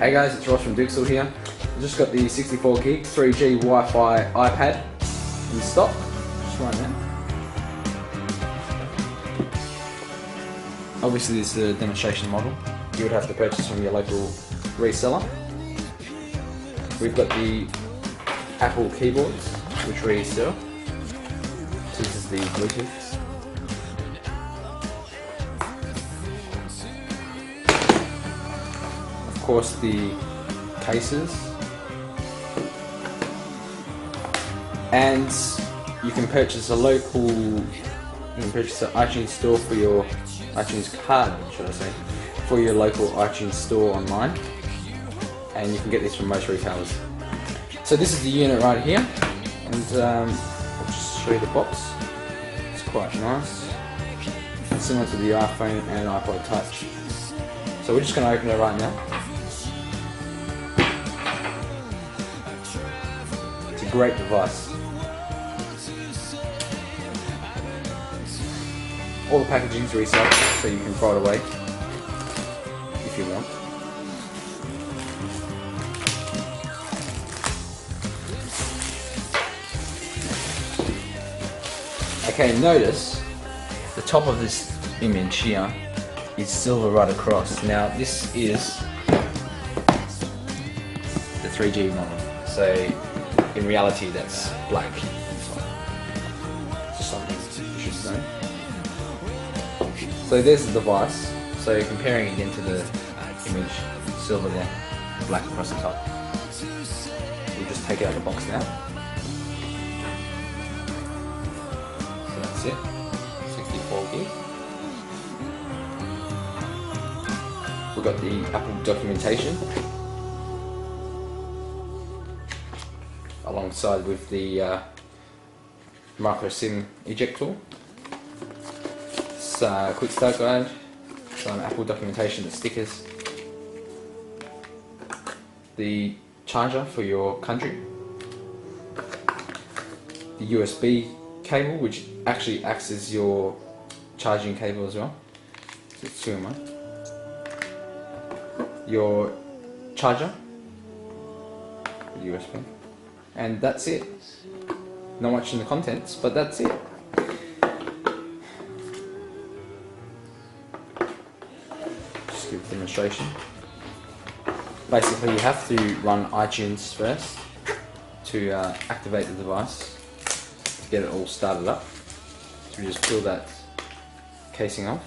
Hey guys, it's Ross from Dixel here. I just got the 64 gig 3G Wi-Fi iPad in stock, just right now. Obviously this is a demonstration model. You would have to purchase from your local reseller. We've got the Apple keyboards, which we sell. So this is the Bluetooth. Of course, the cases, and you can purchase an iTunes store for your iTunes card, should I say, for your local iTunes store online, and you can get this from most retailers. So this is the unit right here, and I'll just show you the box. It's quite nice, it's similar to the iPhone and iPod Touch. So we're just going to open it right now. It's a great device. All the packaging is recycled, so you can throw it away if you want. Okay, notice the top of this image here is silver right across. Now this is the 3G model, so in reality that's black. Just something you should know. So there's the device, so comparing again to the image, silver there, black across the top. We'll just take it out of the box now. So that's it, 64 gig. We've got the Apple documentation alongside with the micro SIM eject tool. It's a quick start guide, some Apple documentation, the stickers, the charger for your country, the USB cable which actually acts as your charging cable as well. So it's 2 in 1. Your charger, USB, and that's it. Not much in the contents, but that's it. Just give a demonstration. Basically, you have to run iTunes first to activate the device, to get it all started up. So we just peel that casing off.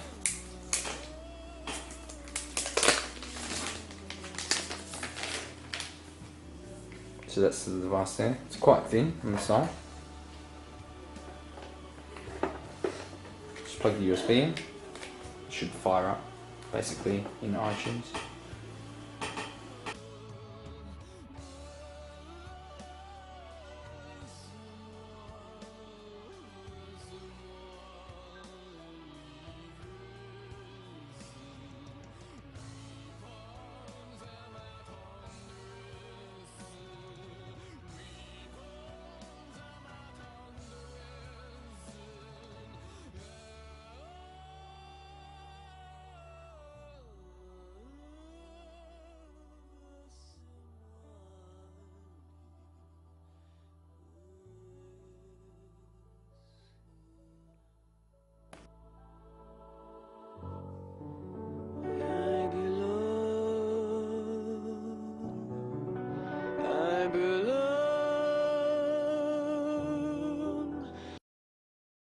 So that's the device there. It's quite thin on the side. Just plug the USB in. It should fire up basically in iTunes.